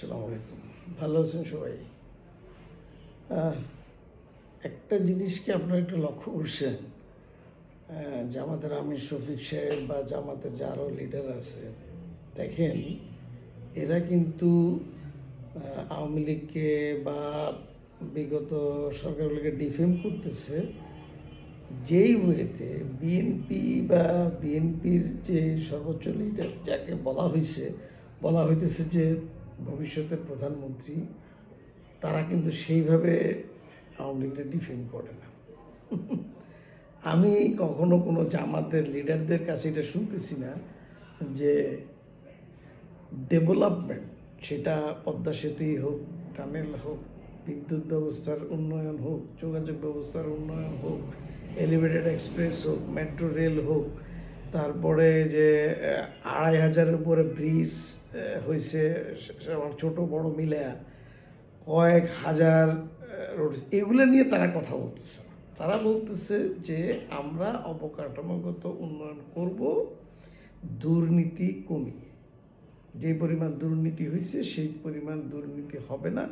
আসসালামু আলাইকুম। ভালো আছেন সবাই? একটা জিনিস কি আপনারা একটু লক্ষ্য করছেন? জামাতের আমির শফিক সাহেব বা জামাতের যে আরও লিডার আছে, দেখেন এরা কিন্তু আওয়ামী লীগকে বা বিগত সরকারগুলোকে ডিফেম করতেছে যেই ওয়েতে বিএনপি বা বিএনপির যে সর্বোচ্চ লিডার যাকে বলা হইতেছে যে ভবিষ্যতের প্রধানমন্ত্রী, তারা কিন্তু সেইভাবে আওয়ামী লীগটা ডিফেন্ড করে না। আমি কখনো কোনো জামাতের লিডারদের কাছে এটা শুনতেছি না যে ডেভেলপমেন্ট, সেটা পদ্মা সেতুই হোক, টানেল হোক, বিদ্যুৎ ব্যবস্থার উন্নয়ন হোক, যোগাযোগ ব্যবস্থার উন্নয়ন হোক, এলিভেটেড এক্সপ্রেস হোক, মেট্রো রেল হোক, তারপরে যে ২,৫০০-এর উপরে ব্রিজ হয়েছে ছোট বড় মিলে, কয়েক হাজার রোড, এগুলো নিয়ে তারা কথা বলতেছে না। তারা বলতেছে যে আমরা অবকাঠামোগত উন্নয়ন করব দুর্নীতি কমিয়ে। যে পরিমাণ দুর্নীতি হয়েছে সেই পরিমাণ দুর্নীতি হবে না,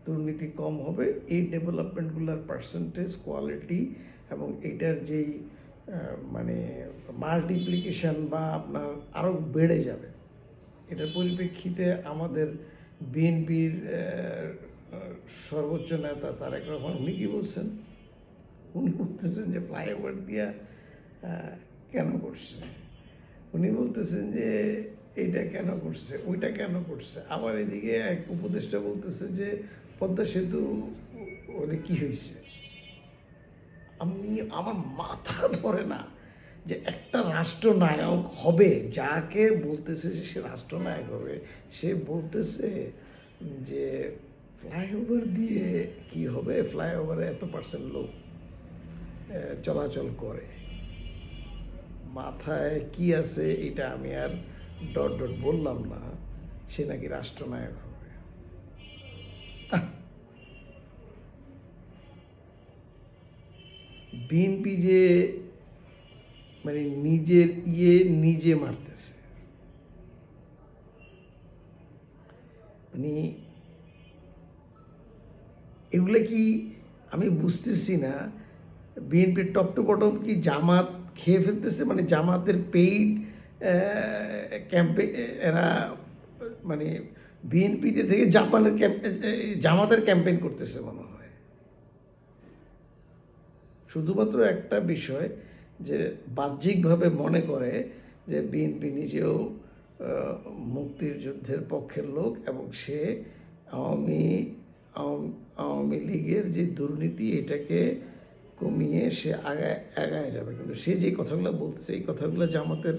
দুর্নীতি কম হবে। এই ডেভেলপমেন্টগুলোর পার্সেন্টেজ, কোয়ালিটি এবং এটার যেই মানে মাল্টিপ্লিকেশন বা আপনার আরও বেড়ে যাবে। এটার পরিপ্রেক্ষিতে আমাদের বিএনপির সর্বোচ্চ নেতা তারেক রহমান উনি কী বলছেন? উনি বলতেছেন যে ফ্লাইওভার দিয়া কেন করছে, উনি বলতেছেন যে এইটা কেন করছে, ওইটা কেন করছে। আবার এদিকে এক উপদেষ্টা বলতেছে যে পদ্মা সেতু হলে কী হয়েছে। আমার মাথা ধরে না যে একটা রাষ্ট্রনায়ক হবে, যাকে বলতেছে যে সে রাষ্ট্রনায়ক হবে, সে বলতেছে যে ফ্লাইওভার দিয়ে কি হবে, ফ্লাইওভারে এত% লোক চলাচল করে। মাথায় কি আছে এটা আমি আর ডট বললাম না, সে নাকি রাষ্ট্রনায়ক হবে। বিএনপি যে মানে নিজের নিজে মারতেছে, মানে এগুলো কি আমি বুঝতেছি না। বিএনপির টপ টু বটম কি জামাত খেয়ে ফেলতেছে? মানে জামাতের পেইড ক্যাম্পে এরা মানে বিএনপিতে থেকে জামাতের ক্যাম্পেইন করতেছে মনে হয়। শুধুমাত্র একটা বিষয় যে বাহ্যিকভাবে মনে করে যে বিএনপি নিজেও মুক্তির যুদ্ধের পক্ষের লোক এবং সে আওয়ামী লীগের যে দুর্নীতি এটাকে কমিয়ে সে আগায় যাবে। কিন্তু সে যে কথাগুলো বলতেছে, এই কথাগুলো জামাতের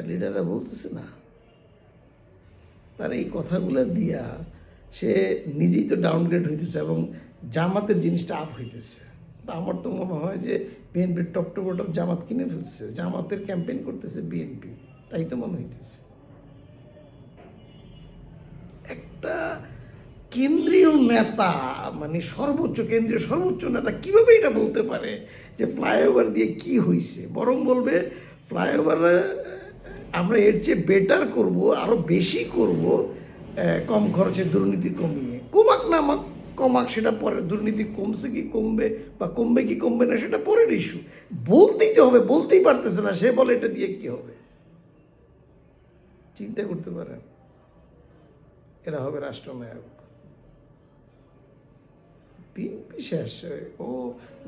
লিডাররা বলতেছে না। তার এই কথাগুলো দিয়া সে নিজেই তো ডাউনগ্রেড হইতেছে এবং জামাতের জিনিসটা আপ হইতেছে। আমার তো মনে হয় যে বিএনপির টপ টু বটম জামাত কিনে ফেলছে, জামাতের ক্যাম্পেইন করতেছে বিএনপি, তাই তো মনে হইতেছে। একটা কেন্দ্রীয় নেতা, মানে কেন্দ্রীয় সর্বোচ্চ নেতা কিভাবে এটা বলতে পারে যে ফ্লাইওভার দিয়ে কি হয়েছে? বরং বলবে ফ্লাইওভার আমরা এর চেয়ে বেটার করব, আরও বেশি করব, কম খরচে দুর্নীতি কমিয়ে। কমাক সেটা পরে, দুর্নীতি কমছে কি কমবে বা কমবে কি কমবে না সেটা পরের ইস্যু। বলতেই তো হবে, বলতেই পারতেছে না, সে বলে এটা দিয়ে কি হবে। চিন্তা করতে পারেন, এরা হবে রাষ্ট্রনায়ক। বিএনপি শেষ, ও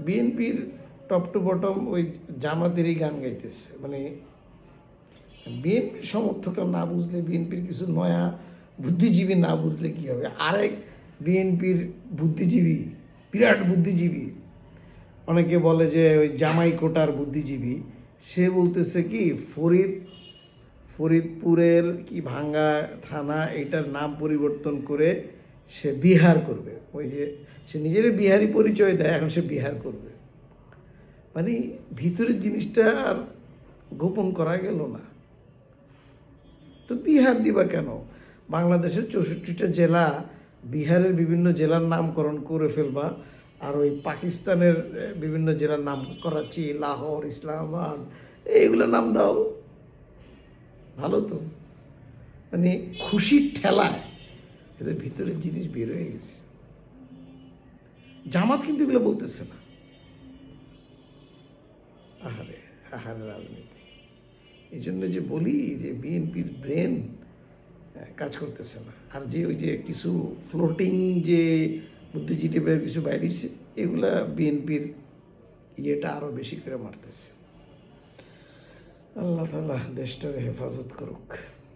বিএনপির টপ টু বটম ওই জামাতেরই গান গাইতেছে। মানে বিএনপির সমর্থকরা না বুঝলে, বিএনপির কিছু নয়া বুদ্ধিজীবী না বুঝলে কি হবে। আরেক বিএনপির বুদ্ধিজীবী, বিরাট বুদ্ধিজীবী, অনেকে বলে যে ওই জামাই কোটার বুদ্ধিজীবী, সে বলতেছে কি ফরিদপুরের কি ভাঙ্গা থানা এটার নাম পরিবর্তন করে সে বিহার করবে। ওই যে সে নিজের বিহারি পরিচয় দেয়, এখন সে বিহার করবে। মানে ভিতরের জিনিসটা আর গোপন করা গেল না। তো বিহার দিবা কেন? বাংলাদেশের 64টা জেলা, বিহারের বিভিন্ন জেলার নামকরণ করে ফেলবা, আর ওই পাকিস্তানের বিভিন্ন জেলার নাম, করাচি, লাহোর, ইসলামাবাদ, এইগুলোর নাম দাও, ভালো তো। মানে খুশির ঠেলায় এদের ভিতরের জিনিস বের হয়ে গেছে। জামাত কিন্তু এগুলো বলতেছে না। আহারে আহারে রাজনীতি। এই জন্য যে বলি যে বিএনপির ব্রেন কাজ করতেছে না। আর যে ওই যে কিছু ফ্লোটিং যে বুদ্ধিজীবীদের কিছু বাইরেছে, এগুলা বিএনপির ইয়েটা আরও বেশি করে মারতেছে। আল্লাহ তাআলা দেশটার হেফাজত করুক।